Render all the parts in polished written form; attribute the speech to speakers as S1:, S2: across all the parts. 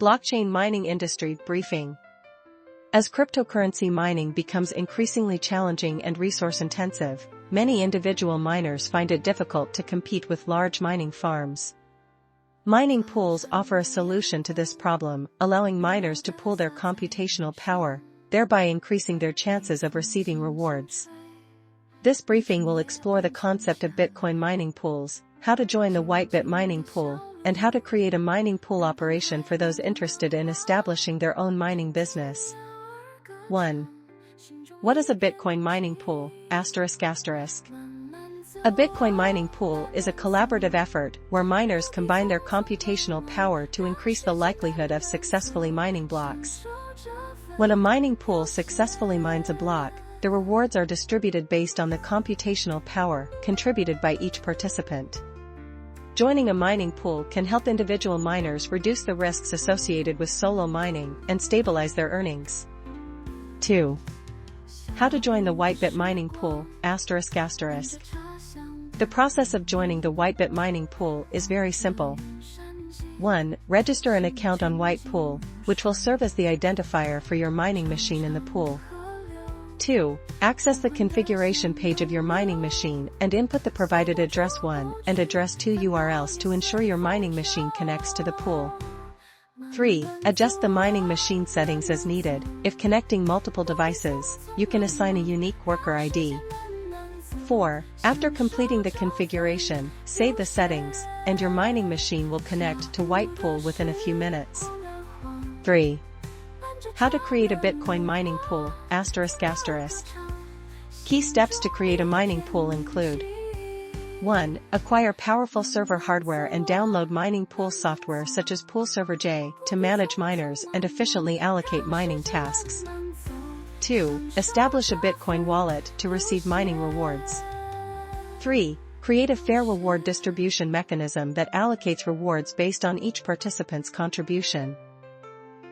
S1: Blockchain mining industry briefing. As cryptocurrency mining becomes increasingly challenging and resource-intensive, many individual miners find it difficult to compete with large mining farms. Mining pools offer a solution to this problem, allowing miners to pool their computational power, thereby increasing their chances of receiving rewards. This briefing will explore the concept of Bitcoin mining pools, how to join the WhiteBIT mining pool, and how to create a mining pool operation for those interested in establishing their own mining business. 1. What is a Bitcoin mining pool? A Bitcoin mining pool is a collaborative effort where miners combine their computational power to increase the likelihood of successfully mining blocks. When a mining pool successfully mines a block, the rewards are distributed based on the computational power contributed by each participant. Joining a mining pool can help individual miners reduce the risks associated with solo mining and stabilize their earnings. 2. How to join the WhiteBIT mining pool? The process of joining the WhiteBIT mining pool is very simple. 1. Register an account on WhitePool, which will serve as the identifier for your mining machine in the pool. 2. Access the configuration page of your mining machine and input the provided address 1 and address 2 URLs to ensure your mining machine connects to the pool. 3. Adjust the mining machine settings as needed. If connecting multiple devices, you can assign a unique worker ID. 4. After completing the configuration, save the settings, and your mining machine will connect to WhitePool within a few minutes. 3. How to create a Bitcoin mining pool? Key steps to create a mining pool include: 1. Acquire powerful server hardware and download mining pool software such as Pool Server J to manage miners and efficiently allocate mining tasks. 2. Establish a Bitcoin wallet to receive mining rewards. 3. Create a fair reward distribution mechanism that allocates rewards based on each participant's contribution.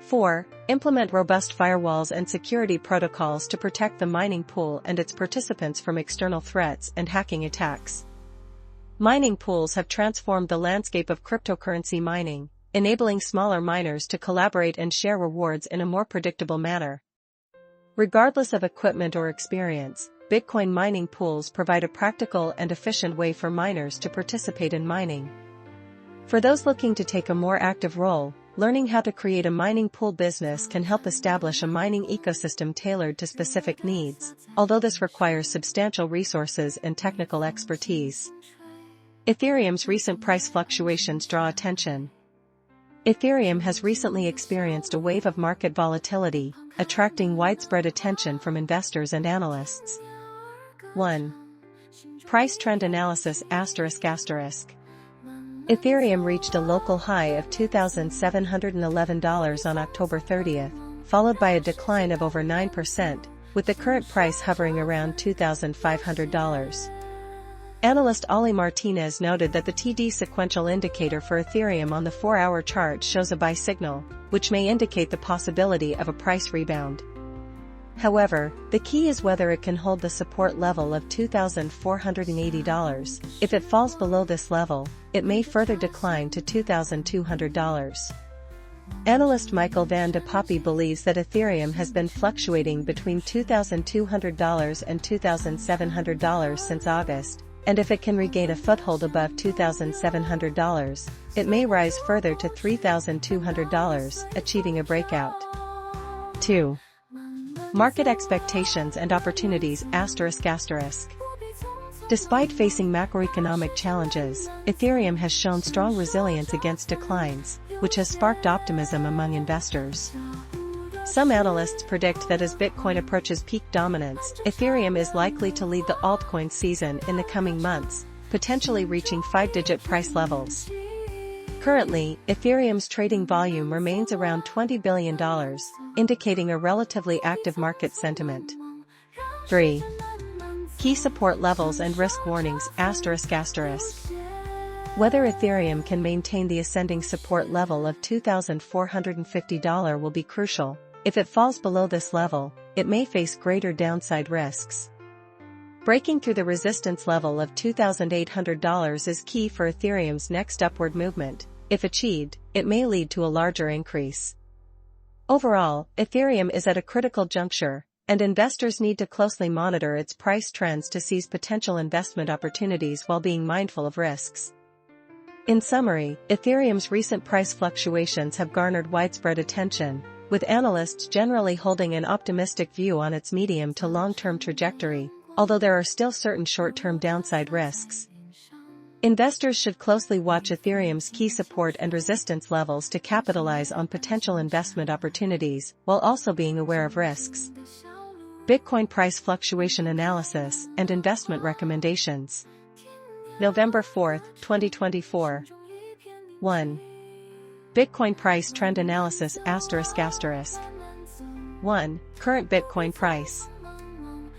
S1: 4. Implement robust firewalls and security protocols to protect the mining pool and its participants from external threats and hacking attacks. Mining pools have transformed the landscape of cryptocurrency mining, enabling smaller miners to collaborate and share rewards in a more predictable manner. Regardless of equipment or experience, Bitcoin mining pools provide a practical and efficient way for miners to participate in mining. For those looking to take a more active role, learning how to create a mining pool business can help establish a mining ecosystem tailored to specific needs, although this requires substantial resources and technical expertise. Ethereum's recent price fluctuations draw attention. Ethereum has recently experienced a wave of market volatility, attracting widespread attention from investors and analysts. 1. Price trend analysis ***. Ethereum reached a local high of $2,711 on October 30th, followed by a decline of over 9%, with the current price hovering around $2,500. Analyst Ollie Martinez noted that the TD sequential indicator for Ethereum on the 4-hour chart shows a buy signal, which may indicate the possibility of a price rebound. However, the key is whether it can hold the support level of $2,480. If it falls below this level, it may further decline to $2,200. Analyst Michael Van de Poppy believes that Ethereum has been fluctuating between $2,200 and $2,700 since August, and if it can regain a foothold above $2,700, it may rise further to $3,200, achieving a breakout. 2. Market expectations and opportunities ***. Despite facing macroeconomic challenges, Ethereum has shown strong resilience against declines, which has sparked optimism among investors. Some analysts predict that as Bitcoin approaches peak dominance, Ethereum is likely to lead the altcoin season in the coming months, potentially reaching 5-digit price levels. Currently, Ethereum's trading volume remains around $20 billion, indicating a relatively active market sentiment. 3. Key support levels and risk warnings ***. Whether Ethereum can maintain the ascending support level of $2,450 will be crucial. If it falls below this level, it may face greater downside risks. Breaking through the resistance level of $2,800 is key for Ethereum's next upward movement, if achieved, it may lead to a larger increase. Overall, Ethereum is at a critical juncture, and investors need to closely monitor its price trends to seize potential investment opportunities while being mindful of risks. In summary, Ethereum's recent price fluctuations have garnered widespread attention, with analysts generally holding an optimistic view on its medium to long-term trajectory, although there are still certain short-term downside risks. Investors should closely watch Ethereum's key support and resistance levels to capitalize on potential investment opportunities, while also being aware of risks. Bitcoin price fluctuation analysis and investment recommendations. November 4, 2024. 1. Bitcoin price trend analysis ***. 1. Current Bitcoin price.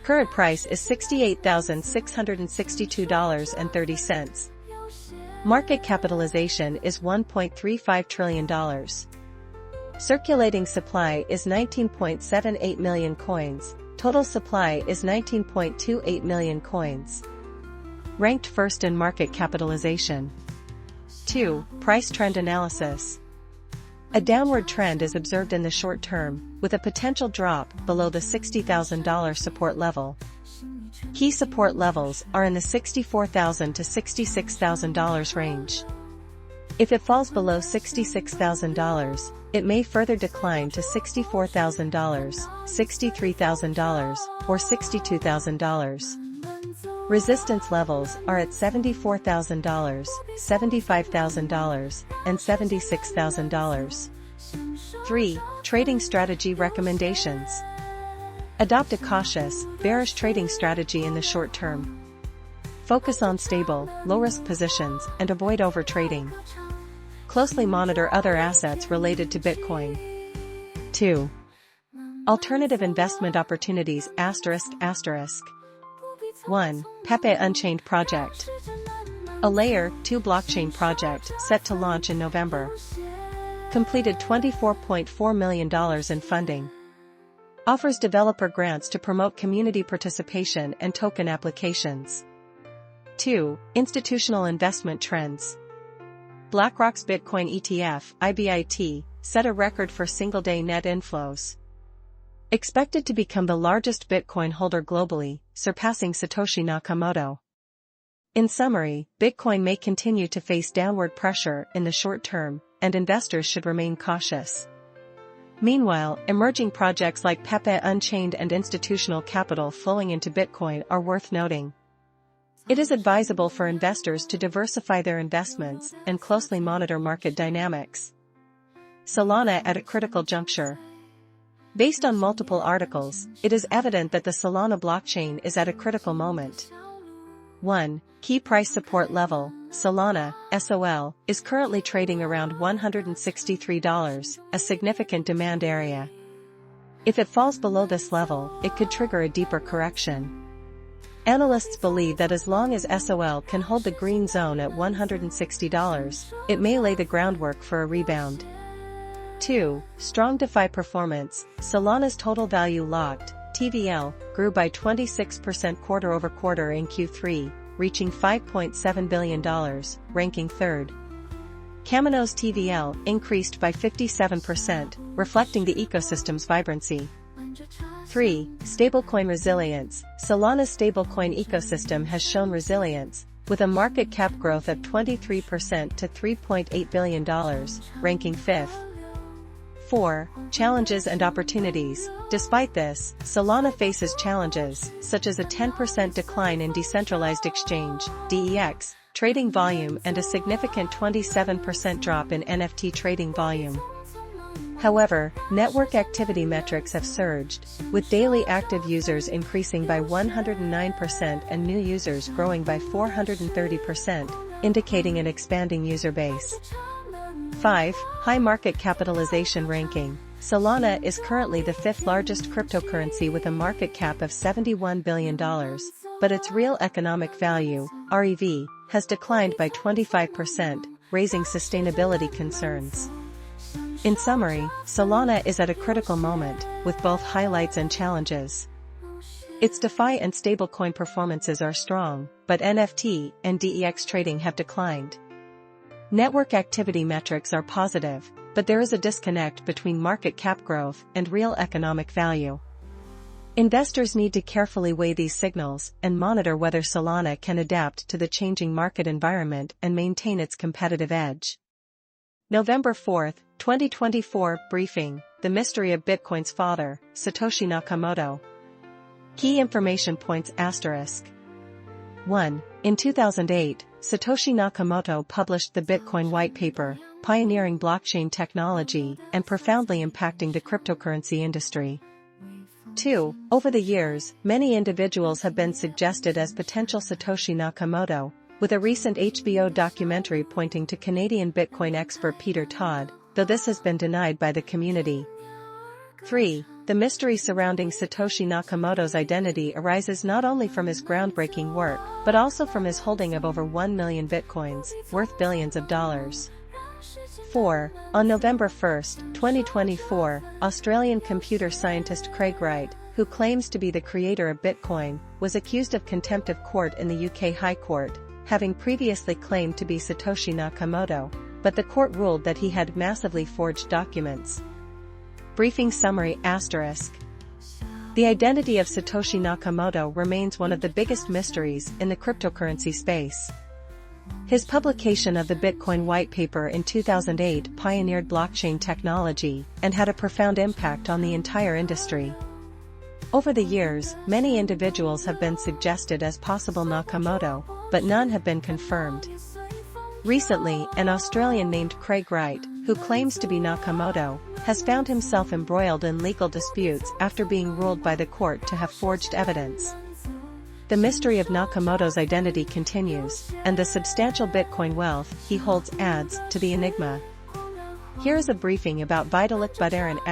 S1: Current price is $68,662.30. Market capitalization is $1.35 trillion. Circulating supply is 19.78 million coins. Total supply is 19.28 million coins. Ranked first in market capitalization. 2. Price trend analysis. A downward trend is observed in the short term, with a potential drop below the $60,000 support level. Key support levels are in the $64,000 to $66,000 range. If it falls below $66,000, it may further decline to $64,000, $63,000, or $62,000. Resistance levels are at $74,000, $75,000, and $76,000. 3. Trading strategy recommendations. Adopt a cautious, bearish trading strategy in the short term. Focus on stable, low-risk positions and avoid overtrading. Closely monitor other assets related to Bitcoin. 2. Alternative investment opportunities ***. 1. Pepe Unchained Project. A Layer 2 blockchain project set to launch in November. Completed $24.4 million in funding. Offers developer grants to promote community participation and token applications. 2. Institutional investment trends. BlackRock's Bitcoin ETF, WhiteBIT, set a record for single-day net inflows. Expected to become the largest Bitcoin holder globally, surpassing Satoshi Nakamoto. In summary, Bitcoin may continue to face downward pressure in the short term, and investors should remain cautious. Meanwhile, emerging projects like Pepe Unchained and institutional capital flowing into Bitcoin are worth noting. It is advisable for investors to diversify their investments and closely monitor market dynamics. Solana at a critical juncture. Based on multiple articles, it is evident that the Solana blockchain is at a critical moment. 1. Key price support level. Solana, SOL, is currently trading around $163, a significant demand area. If it falls below this level, it could trigger a deeper correction. Analysts believe that as long as SOL can hold the green zone at $160, it may lay the groundwork for a rebound. 2. Strong DeFi performance. Solana's total value locked, TVL, grew by 26% quarter-over-quarter in Q3, reaching $5.7 billion, ranking third. Kamino's TVL increased by 57%, reflecting the ecosystem's vibrancy. 3. Stablecoin resilience. Solana's stablecoin ecosystem has shown resilience, with a market cap growth of 23% to $3.8 billion, ranking fifth. 4. Challenges and opportunities. Despite this, Solana faces challenges, such as a 10% decline in decentralized exchange, DEX, trading volume and a significant 27% drop in NFT trading volume. However, network activity metrics have surged, with daily active users increasing by 109% and new users growing by 430%, indicating an expanding user base. 5. High market capitalization ranking. Solana is currently the fifth largest cryptocurrency with a market cap of $71 billion, but its real economic value, REV, has declined by 25%, raising sustainability concerns. In summary, Solana is at a critical moment, with both highlights and challenges. Its DeFi and stablecoin performances are strong, but NFT and DEX trading have declined. Network activity metrics are positive, but there is a disconnect between market cap growth and real economic value. Investors need to carefully weigh these signals and monitor whether Solana can adapt to the changing market environment and maintain its competitive edge. November 4, 2024 Briefing: The Mystery of Bitcoin's Father, Satoshi Nakamoto. Key Information Points *. 1. In 2008, Satoshi Nakamoto published the Bitcoin white paper, pioneering blockchain technology and profoundly impacting the cryptocurrency industry. 2. Over the years, many individuals have been suggested as potential Satoshi Nakamoto, with a recent HBO documentary pointing to Canadian Bitcoin expert Peter Todd, though this has been denied by the community. 3. The mystery surrounding Satoshi Nakamoto's identity arises not only from his groundbreaking work, but also from his holding of over 1 million bitcoins, worth billions of dollars. 4. On November 1, 2024, Australian computer scientist Craig Wright, who claims to be the creator of Bitcoin, was accused of contempt of court in the UK High Court, having previously claimed to be Satoshi Nakamoto, but the court ruled that he had massively forged documents. Briefing Summary *. The identity of Satoshi Nakamoto remains one of the biggest mysteries in the cryptocurrency space. His publication of the Bitcoin white paper in 2008 pioneered blockchain technology and had a profound impact on the entire industry. Over the years, many individuals have been suggested as possible Nakamoto, but none have been confirmed. Recently, an Australian named Craig Wright, who claims to be Nakamoto, has found himself embroiled in legal disputes after being ruled by the court to have forged evidence. The mystery of Nakamoto's identity continues, and the substantial Bitcoin wealth he holds adds to the enigma. Here is a briefing about Vitalik Buterin *.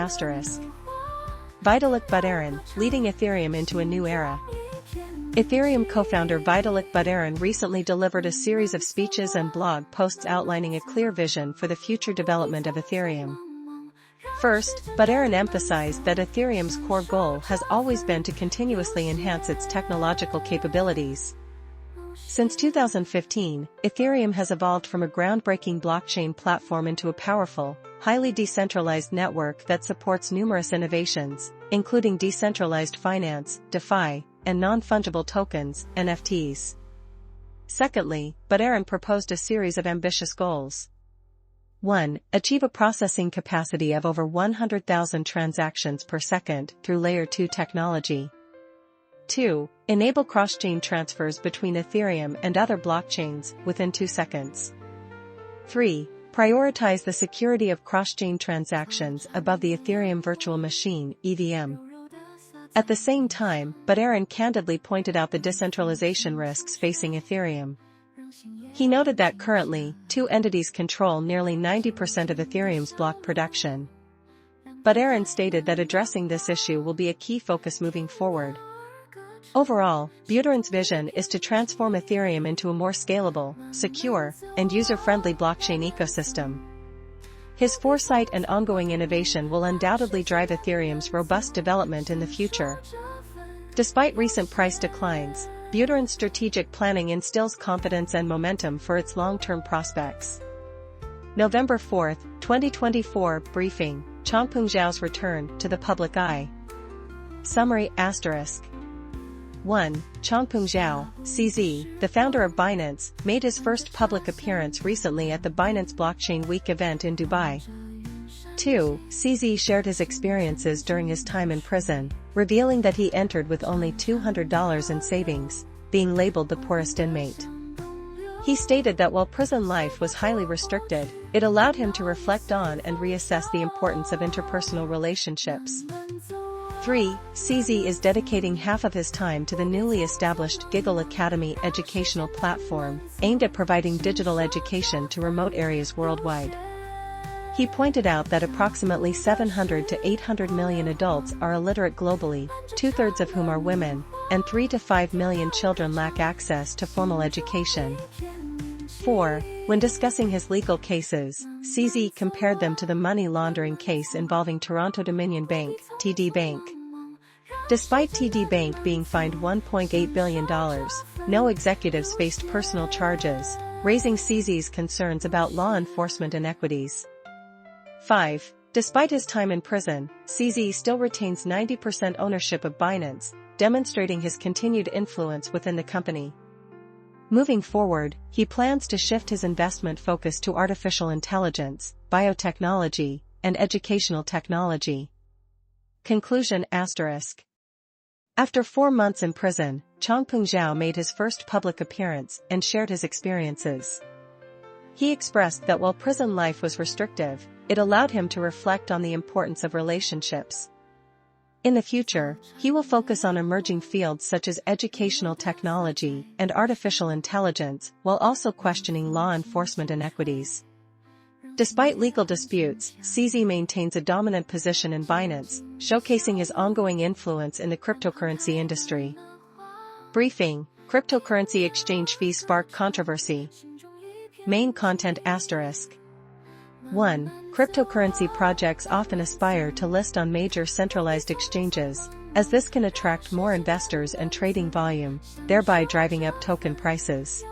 S1: Vitalik Buterin, leading Ethereum into a new era. Ethereum co-founder Vitalik Buterin recently delivered a series of speeches and blog posts outlining a clear vision for the future development of Ethereum. First, Buterin emphasized that Ethereum's core goal has always been to continuously enhance its technological capabilities. Since 2015, Ethereum has evolved from a groundbreaking blockchain platform into a powerful, highly decentralized network that supports numerous innovations, including decentralized finance, DeFi, and non-fungible tokens, NFTs. Secondly, Buterin proposed a series of ambitious goals. 1. Achieve a processing capacity of over 100,000 transactions per second through Layer 2 technology. 2. Enable cross-chain transfers between Ethereum and other blockchains within 2 seconds. 3. Prioritize the security of cross-chain transactions above the Ethereum Virtual Machine (EVM). At the same time, Buterin candidly pointed out the decentralization risks facing Ethereum. He noted that currently, two entities control nearly 90% of Ethereum's block production. Buterin stated that addressing this issue will be a key focus moving forward. Overall, Buterin's vision is to transform Ethereum into a more scalable, secure, and user-friendly blockchain ecosystem. His foresight and ongoing innovation will undoubtedly drive Ethereum's robust development in the future. Despite recent price declines, Buterin's strategic planning instills confidence and momentum for its long-term prospects. November 4, 2024 Briefing: Changpeng Zhao's return to the public eye. Summary *. 1. Changpeng Zhao, CZ, the founder of Binance, made his first public appearance recently at the Binance Blockchain Week event in Dubai. 2. CZ shared his experiences during his time in prison, revealing that he entered with only $200 in savings, being labeled the poorest inmate. He stated that while prison life was highly restricted, it allowed him to reflect on and reassess the importance of interpersonal relationships. 3. CZ is dedicating half of his time to the newly established Giggle Academy educational platform, aimed at providing digital education to remote areas worldwide. He pointed out that approximately 700 to 800 million adults are illiterate globally, 2/3 of whom are women, and 3 to 5 million children lack access to formal education. 4. When discussing his legal cases, CZ compared them to the money laundering case involving Toronto Dominion Bank, TD Bank. Despite TD Bank being fined $1.8 billion, no executives faced personal charges, raising CZ's concerns about law enforcement inequities. 5. Despite his time in prison, CZ still retains 90% ownership of Binance, demonstrating his continued influence within the company. Moving forward, he plans to shift his investment focus to artificial intelligence, biotechnology, and educational technology. Conclusion ***. After 4 months in prison, Changpeng Zhao made his first public appearance and shared his experiences. He expressed that while prison life was restrictive, it allowed him to reflect on the importance of relationships. In the future, he will focus on emerging fields such as educational technology and artificial intelligence, while also questioning law enforcement inequities. Despite legal disputes, CZ maintains a dominant position in Binance, showcasing his ongoing influence in the cryptocurrency industry. Briefing: Cryptocurrency exchange fees spark controversy. Main content ***. 1. Cryptocurrency projects often aspire to list on major centralized exchanges, as this can attract more investors and trading volume, thereby driving up token prices.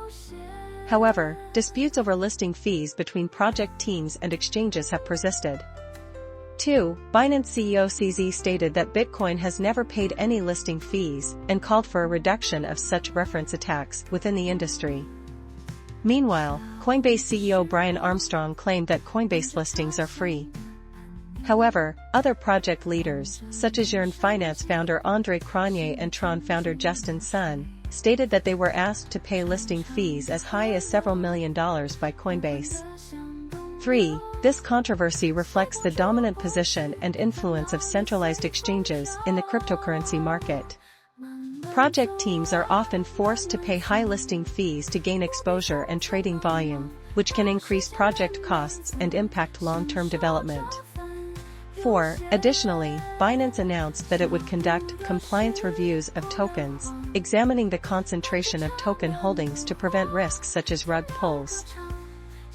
S1: However, disputes over listing fees between project teams and exchanges have persisted. 2. Binance CEO CZ stated that Bitcoin has never paid any listing fees and called for a reduction of such reference attacks within the industry. Meanwhile, Coinbase CEO Brian Armstrong claimed that Coinbase listings are free. However, other project leaders, such as Yearn Finance founder André Cronier and Tron founder Justin Sun, stated that they were asked to pay listing fees as high as several $1 million by Coinbase. 3. This controversy reflects the dominant position and influence of centralized exchanges in the cryptocurrency market. Project teams are often forced to pay high listing fees to gain exposure and trading volume, which can increase project costs and impact long-term development. 4. Additionally, Binance announced that it would conduct compliance reviews of tokens, examining the concentration of token holdings to prevent risks such as rug pulls.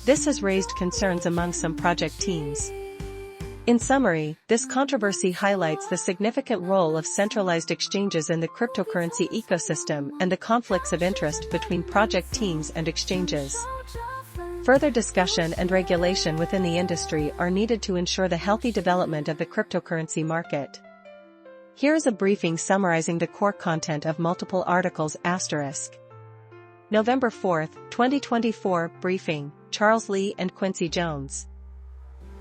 S1: This has raised concerns among some project teams. In summary, this controversy highlights the significant role of centralized exchanges in the cryptocurrency ecosystem and the conflicts of interest between project teams and exchanges. Further discussion and regulation within the industry are needed to ensure the healthy development of the cryptocurrency market. Here is a briefing summarizing the core content of multiple articles ***. November 4, 2024 Briefing: Charles Lee and Quincy Jones.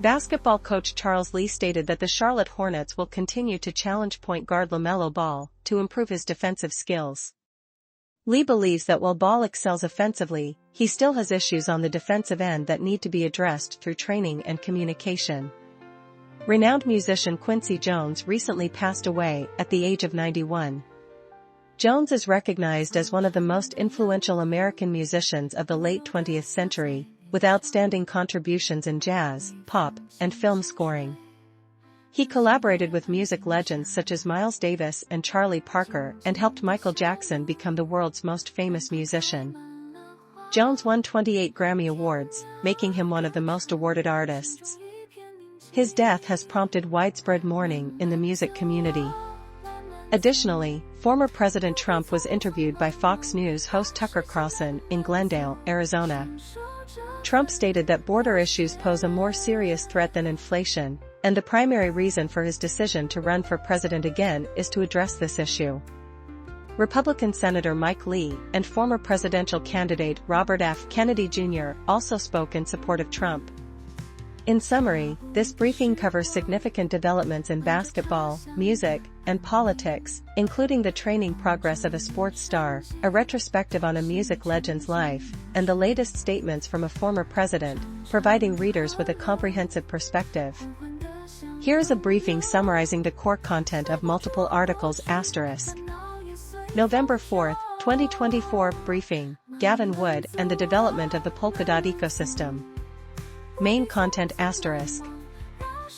S1: Basketball coach Charles Lee stated that the Charlotte Hornets will continue to challenge point guard LaMelo Ball to improve his defensive skills. Lee believes that while Ball excels offensively, he still has issues on the defensive end that need to be addressed through training and communication. Renowned musician Quincy Jones recently passed away at the age of 91. Jones is recognized as one of the most influential American musicians of the late 20th century, with outstanding contributions in jazz, pop, and film scoring. He collaborated with music legends such as Miles Davis and Charlie Parker and helped Michael Jackson become the world's most famous musician. Jones won 28 Grammy Awards, making him one of the most awarded artists. His death has prompted widespread mourning in the music community. Additionally, former President Trump was interviewed by Fox News host Tucker Carlson in Glendale, Arizona. Trump stated that border issues pose a more serious threat than inflation, and the primary reason for his decision to run for president again is to address this issue. Republican Senator Mike Lee and former presidential candidate Robert F. Kennedy Jr. also spoke in support of Trump. In summary, this briefing covers significant developments in basketball, music, and politics, including the training progress of a sports star, a retrospective on a music legend's life, and the latest statements from a former president, providing readers with a comprehensive perspective. Here is a briefing summarizing the core content of multiple articles ***. November 4, 2024 Briefing: Gavin Wood and the development of the Polkadot ecosystem. Main content ***.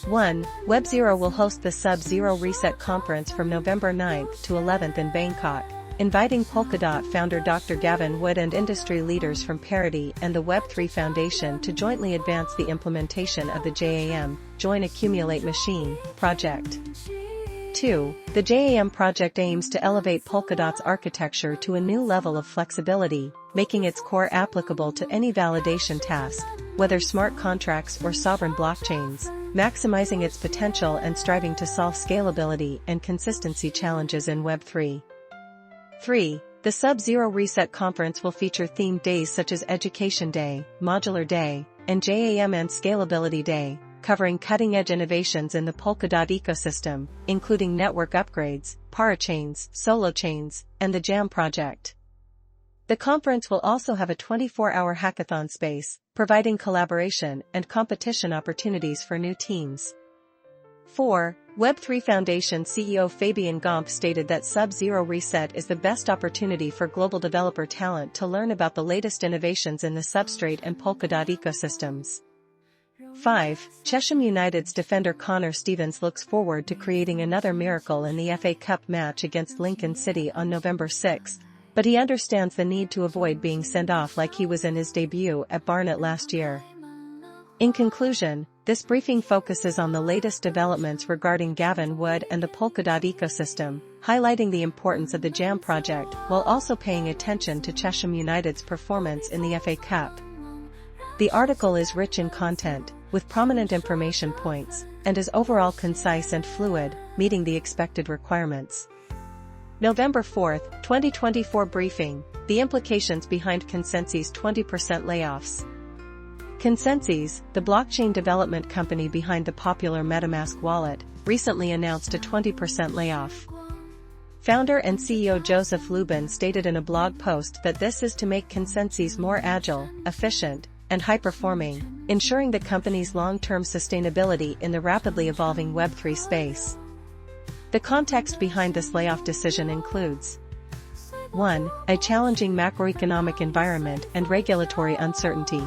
S1: 1. Web0 will host the Sub-Zero Reset Conference from November 9th to 11th in Bangkok, inviting Polkadot founder Dr. Gavin Wood and industry leaders from Parity and the Web3 Foundation to jointly advance the implementation of the JAM, Join Accumulate Machine, project. 2. The JAM project aims to elevate Polkadot's architecture to a new level of flexibility, making its core applicable to any validation task, whether smart contracts or sovereign blockchains, maximizing its potential and striving to solve scalability and consistency challenges in Web3. 3. The Sub-Zero Reset Conference will feature themed days such as Education Day, Modular Day, and JAM and Scalability Day, covering cutting-edge innovations in the Polkadot ecosystem, including network upgrades, parachains, solo chains, and the JAM project. The conference will also have a 24-hour hackathon space, providing collaboration and competition opportunities for new teams. 4. Web3 Foundation CEO Fabian Gomp stated that Sub-Zero Reset is the best opportunity for global developer talent to learn about the latest innovations in the Substrate and Polkadot ecosystems. 5. Chesham United's defender Connor Stevens looks forward to creating another miracle in the FA Cup match against Lincoln City on November 6, but he understands the need to avoid being sent off like he was in his debut at Barnet last year. In conclusion, this briefing focuses on the latest developments regarding Gavin Wood and the Polkadot ecosystem, highlighting the importance of the JAM project while also paying attention to Chesham United's performance in the FA Cup. The article is rich in content, with prominent information points, and is overall concise and fluid, meeting the expected requirements. November 4, 2024 briefing, the implications behind Consensys 20% layoffs. Consensys, the blockchain development company behind the popular MetaMask wallet, recently announced a 20% layoff. Founder and CEO Joseph Lubin stated in a blog post that this is to make Consensys more agile, efficient, and high-performing, ensuring the company's long-term sustainability in the rapidly evolving Web3 space. The context behind this layoff decision includes 1. A challenging macroeconomic environment and regulatory uncertainty.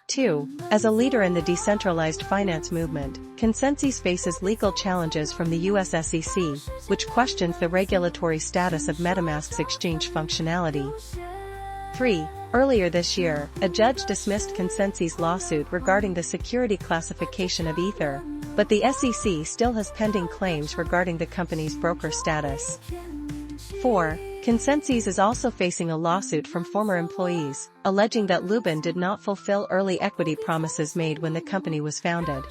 S1: 2. As a leader in the decentralized finance movement, Consensys faces legal challenges from the US SEC, which questions the regulatory status of MetaMask's exchange functionality. 3. Earlier this year, a judge dismissed Consensys' lawsuit regarding the security classification of Ether, but the SEC still has pending claims regarding the company's broker status. 4. Consensys is also facing a lawsuit from former employees, alleging that Lubin did not fulfill early equity promises made when the company was founded.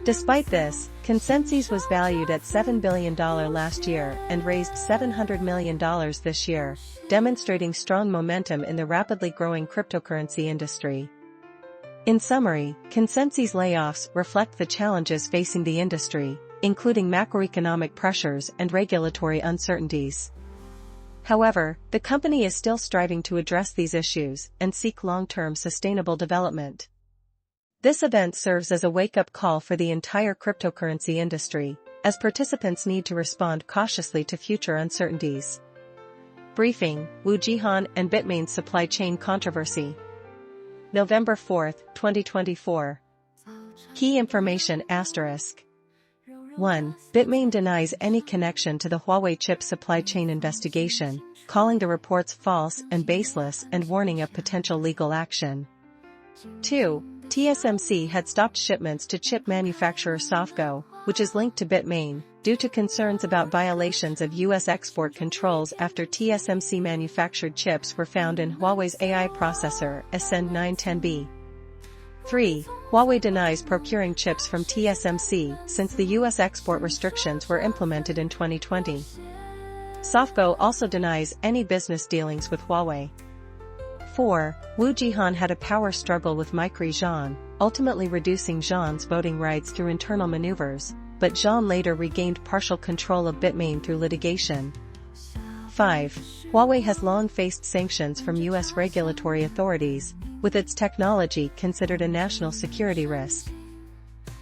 S1: Despite this, Consensys was valued at $7 billion last year and raised $700 million this year, demonstrating strong momentum in the rapidly growing cryptocurrency industry. In summary, Consensys layoffs reflect the challenges facing the industry, including macroeconomic pressures and regulatory uncertainties. However, the company is still striving to address these issues and seek long-term sustainable development. This event serves as a wake-up call for the entire cryptocurrency industry, as participants need to respond cautiously to future uncertainties. Briefing, Wu Jihan and Bitmain's supply chain controversy. November 4, 2024. Key information *. 1. Bitmain denies any connection to the Huawei chip supply chain investigation, calling the reports false and baseless and warning of potential legal action. 2. TSMC had stopped shipments to chip manufacturer SoftGo, which is linked to Bitmain, due to concerns about violations of U.S. export controls after TSMC manufactured chips were found in Huawei's AI processor, Ascend 910B. 3. Huawei denies procuring chips from TSMC since the U.S. export restrictions were implemented in 2020. SoftGo also denies any business dealings with Huawei. 4. Wu Jihan had a power struggle with Micree Zhan, ultimately reducing Zhan's voting rights through internal maneuvers, but Zhan later regained partial control of Bitmain through litigation. 5. Huawei has long faced sanctions from U.S. regulatory authorities, with its technology considered a national security risk.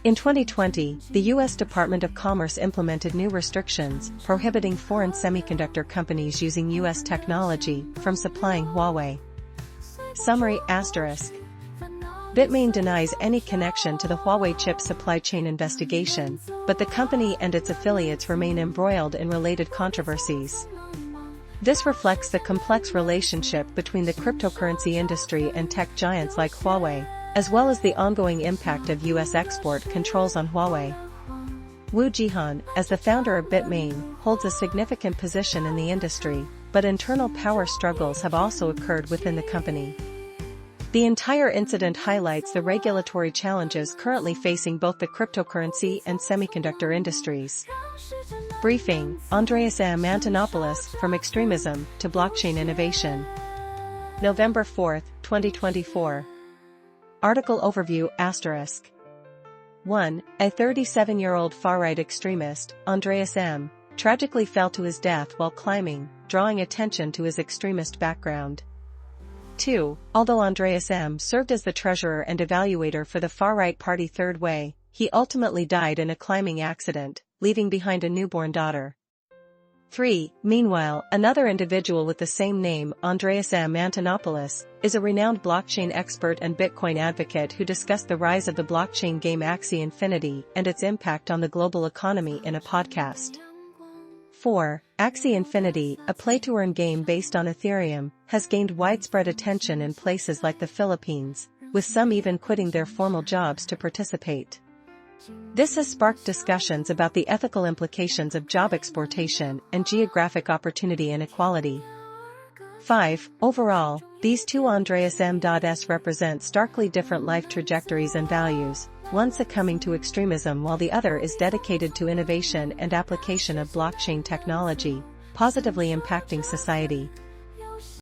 S1: In 2020, the U.S. Department of Commerce implemented new restrictions prohibiting foreign semiconductor companies using U.S. technology from supplying Huawei. Summary *. Bitmain denies any connection to the Huawei chip supply chain investigation, but the company and its affiliates remain embroiled in related controversies. This reflects the complex relationship between the cryptocurrency industry and tech giants like Huawei, as well as the ongoing impact of U.S. export controls on Huawei. Wu Jihan, as the founder of Bitmain, holds a significant position in the industry, but internal power struggles have also occurred within the company. The entire incident highlights the regulatory challenges currently facing both the cryptocurrency and semiconductor industries. Briefing: Andreas M. Antonopoulos, From Extremism to Blockchain Innovation. November 4, 2024. Article overview *. 1. A 37-year-old far-right extremist, Andreas M., tragically fell to his death while climbing, drawing attention to his extremist background. 2. Although Andreas M. served as the treasurer and evaluator for the far-right party Third Way, he ultimately died in a climbing accident, leaving behind a newborn daughter. 3. Meanwhile, another individual with the same name, Andreas M. Antonopoulos, is a renowned blockchain expert and Bitcoin advocate who discussed the rise of the blockchain game Axie Infinity and its impact on the global economy in a podcast. 4. Axie Infinity, a play-to-earn game based on Ethereum, has gained widespread attention in places like the Philippines, with some even quitting their formal jobs to participate. This has sparked discussions about the ethical implications of job exportation and geographic opportunity inequality. 5. Overall, these two Andreas M.'s represent starkly different life trajectories and values, one succumbing to extremism while the other is dedicated to innovation and application of blockchain technology, positively impacting society.